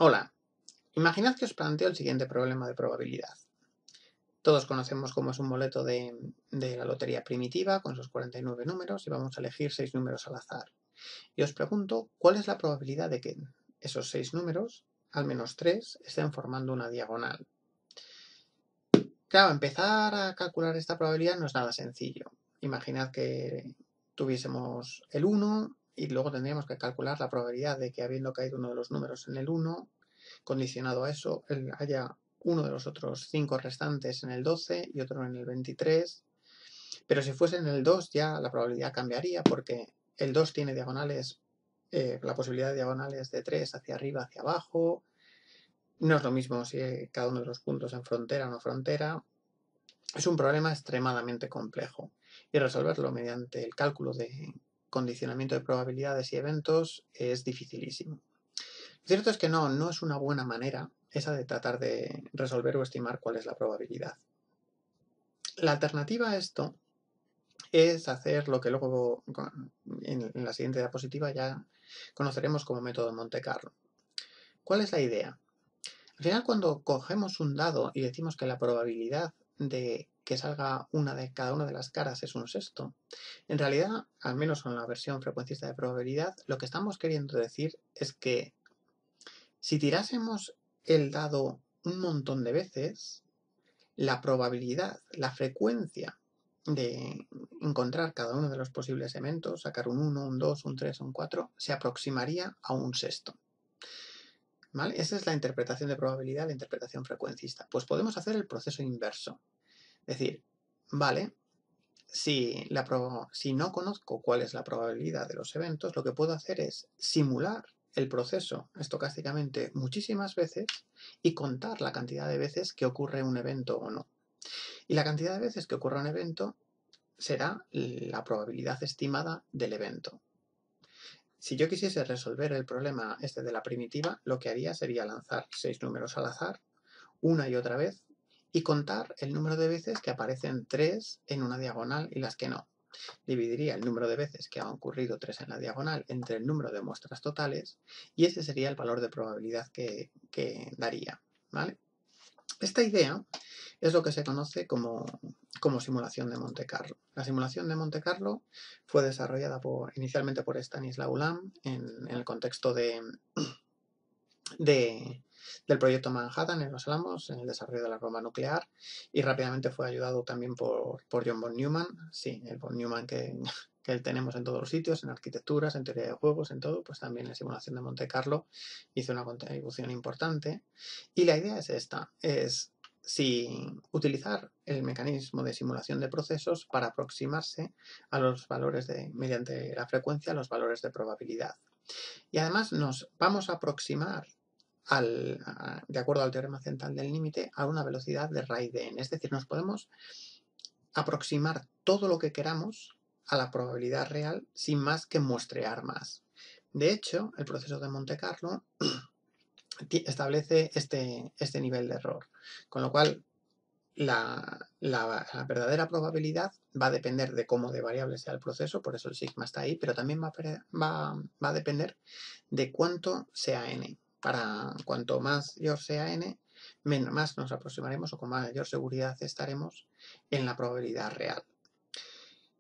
Hola, imaginad que os planteo el siguiente problema de probabilidad. Todos conocemos cómo es un boleto de la lotería primitiva con sus 49 números y vamos a elegir 6 números al azar. Y os pregunto, ¿cuál es la probabilidad de que esos 6 números, al menos 3, estén formando una diagonal? Claro, empezar a calcular esta probabilidad no es nada sencillo. Imaginad que tuviésemos el 1 y luego tendríamos que calcular la probabilidad de que, habiendo caído uno de los números en el 1, condicionado a eso, haya uno de los otros 5 restantes en el 12 y otro en el 23. Pero si fuese en el 2 ya la probabilidad cambiaría porque el 2 tiene diagonales, la posibilidad de diagonales de 3 hacia arriba, hacia abajo. No es lo mismo si cada uno de los puntos en frontera o no frontera. Es un problema extremadamente complejo y resolverlo mediante el cálculo de condicionamiento de probabilidades y eventos es dificilísimo. Lo cierto es que no es una buena manera esa de tratar de resolver o estimar cuál es la probabilidad. La alternativa a esto es hacer lo que luego en la siguiente diapositiva ya conoceremos como método de Monte Carlo. ¿Cuál es la idea? Al final, cuando cogemos un dado y decimos que la probabilidad de que salga una de cada una de las caras es un sexto, en realidad, al menos en la versión frecuencista de probabilidad, lo que estamos queriendo decir es que si tirásemos el dado un montón de veces, la probabilidad, la frecuencia de encontrar cada uno de los posibles eventos, sacar un 1, un 2, un 3, un 4, se aproximaría a un sexto. ¿Vale? Esa es la interpretación de probabilidad, la interpretación frecuencista. Pues podemos hacer el proceso inverso. Es decir, vale, si no conozco cuál es la probabilidad de los eventos, lo que puedo hacer es simular el proceso estocásticamente muchísimas veces y contar la cantidad de veces que ocurre un evento o no. Y la cantidad de veces que ocurra un evento será la probabilidad estimada del evento. Si yo quisiese resolver el problema este de la primitiva, lo que haría sería lanzar 6 números al azar, una y otra vez, y contar el número de veces que aparecen 3 en una diagonal y las que no. Dividiría el número de veces que han ocurrido 3 en la diagonal entre el número de muestras totales y ese sería el valor de probabilidad que daría. ¿Vale? Esta idea es lo que se conoce como simulación de Monte Carlo. La simulación de Monte Carlo fue desarrollada inicialmente por Stanislaw Lem en el contexto del proyecto Manhattan en los Álamos, en el desarrollo de la bomba nuclear, y rápidamente fue ayudado también por John von Neumann, sí, el von Neumann que tenemos en todos los sitios, en arquitecturas, en teoría de juegos, en todo, pues también en simulación de Monte Carlo hizo una contribución importante. Y la idea es esta, es si utilizar el mecanismo de simulación de procesos para aproximarse a los valores mediante la frecuencia, a los valores de probabilidad. Y además nos vamos a aproximar de acuerdo al teorema central del límite, a una velocidad de raíz de n. Es decir, nos podemos aproximar todo lo que queramos a la probabilidad real sin más que muestrear más. De hecho, el proceso de Monte Carlo establece este nivel de error, con lo cual la verdadera probabilidad va a depender de cómo de variable sea el proceso, por eso el sigma está ahí, pero también va a depender de cuánto sea n. Para cuanto mayor sea n, más nos aproximaremos o con mayor seguridad estaremos en la probabilidad real.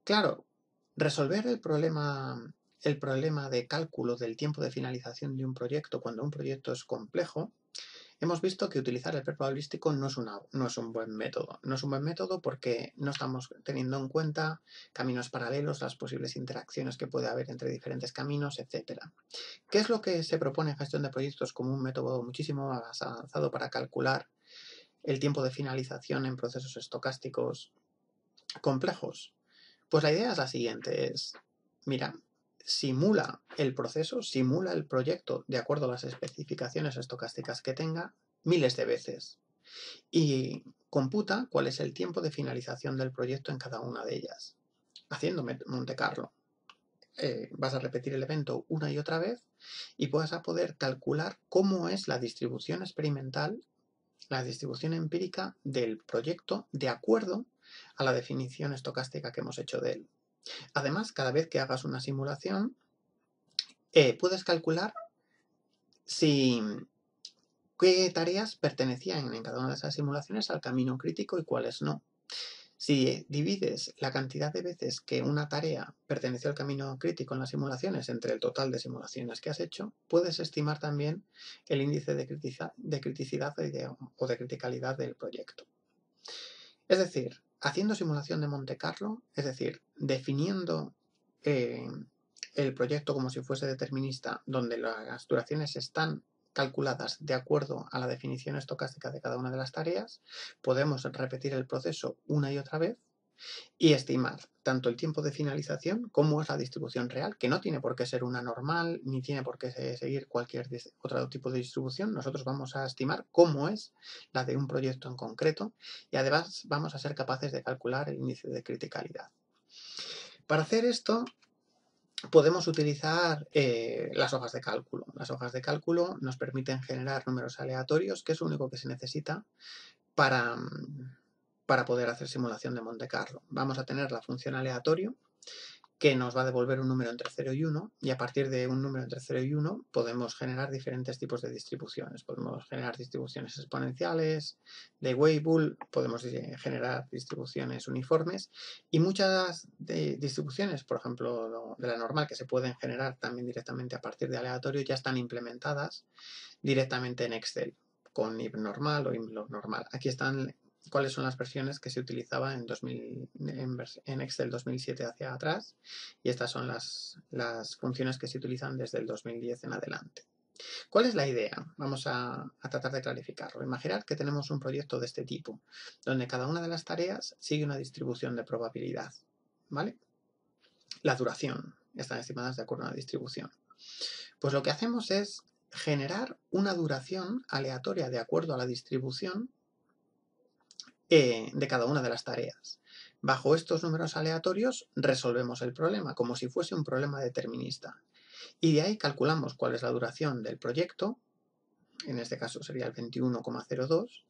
Claro, resolver el problema de cálculo del tiempo de finalización de un proyecto cuando un proyecto es complejo, hemos visto que utilizar el probabilístico no es un buen método. No es un buen método porque no estamos teniendo en cuenta caminos paralelos, las posibles interacciones que puede haber entre diferentes caminos, etc. ¿Qué es lo que se propone en gestión de proyectos como un método muchísimo más avanzado para calcular el tiempo de finalización en procesos estocásticos complejos? Pues la idea es la siguiente, mira, simula el proceso, simula el proyecto de acuerdo a las especificaciones estocásticas que tenga miles de veces y computa cuál es el tiempo de finalización del proyecto en cada una de ellas, haciendo Monte Carlo. Vas a repetir el evento una y otra vez y vas a poder calcular cómo es la distribución experimental, la distribución empírica del proyecto de acuerdo a la definición estocástica que hemos hecho de él. Además, cada vez que hagas una simulación, puedes calcular si qué tareas pertenecían en cada una de esas simulaciones al camino crítico y cuáles no. Si divides la cantidad de veces que una tarea perteneció al camino crítico en las simulaciones entre el total de simulaciones que has hecho, puedes estimar también el índice de criticidad o de criticalidad del proyecto. Es decir, haciendo simulación de Monte Carlo, es decir, definiendo el proyecto como si fuese determinista, donde las duraciones están calculadas de acuerdo a la definición estocástica de cada una de las tareas, podemos repetir el proceso una y otra vez y estimar tanto el tiempo de finalización como es la distribución real, que no tiene por qué ser una normal, ni tiene por qué seguir cualquier otro tipo de distribución. Nosotros vamos a estimar cómo es la de un proyecto en concreto y además vamos a ser capaces de calcular el índice de criticalidad. Para hacer esto podemos utilizar las hojas de cálculo. Las hojas de cálculo nos permiten generar números aleatorios, que es lo único que se necesita para poder hacer simulación de Monte Carlo. Vamos a tener la función aleatorio, que nos va a devolver un número entre 0 y 1, y a partir de un número entre 0 y 1 podemos generar diferentes tipos de distribuciones. Podemos generar distribuciones exponenciales, de Weibull, podemos generar distribuciones uniformes, y muchas distribuciones, por ejemplo, de la normal, que se pueden generar también directamente a partir de aleatorio, ya están implementadas directamente en Excel, con IB normal o IMLOG normal. Aquí están cuáles son las versiones que se utilizaban en Excel 2007 hacia atrás, y estas son las funciones que se utilizan desde el 2010 en adelante. ¿Cuál es la idea? Vamos a tratar de clarificarlo. Imaginar que tenemos un proyecto de este tipo, donde cada una de las tareas sigue una distribución de probabilidad, ¿vale? La duración están estimadas de acuerdo a una distribución. Pues lo que hacemos es generar una duración aleatoria de acuerdo a la distribución de cada una de las tareas. Bajo estos números aleatorios resolvemos el problema, como si fuese un problema determinista. Y de ahí calculamos cuál es la duración del proyecto, en este caso sería el 21,02,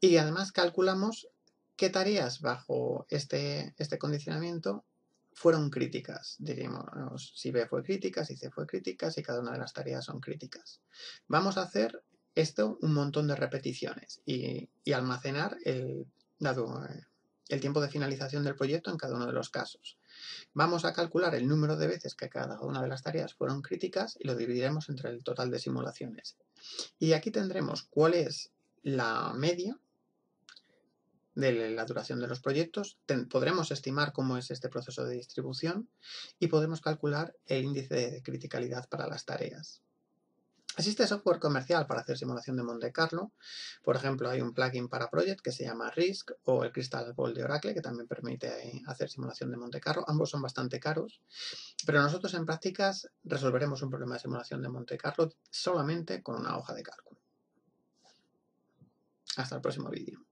y además calculamos qué tareas bajo este condicionamiento fueron críticas. Diríamos si B fue crítica, si C fue crítica, si cada una de las tareas son críticas. Vamos a hacer esto un montón de repeticiones y almacenar el tiempo de finalización del proyecto en cada uno de los casos. Vamos a calcular el número de veces que cada una de las tareas fueron críticas y lo dividiremos entre el total de simulaciones. Y aquí tendremos cuál es la media de la duración de los proyectos, podremos estimar cómo es este proceso de distribución y podemos calcular el índice de criticalidad para las tareas. Existe software comercial para hacer simulación de Monte Carlo. Por ejemplo, hay un plugin para Project que se llama Risk, o el Crystal Ball de Oracle, que también permite hacer simulación de Monte Carlo. Ambos son bastante caros, pero nosotros en prácticas resolveremos un problema de simulación de Monte Carlo solamente con una hoja de cálculo. Hasta el próximo vídeo.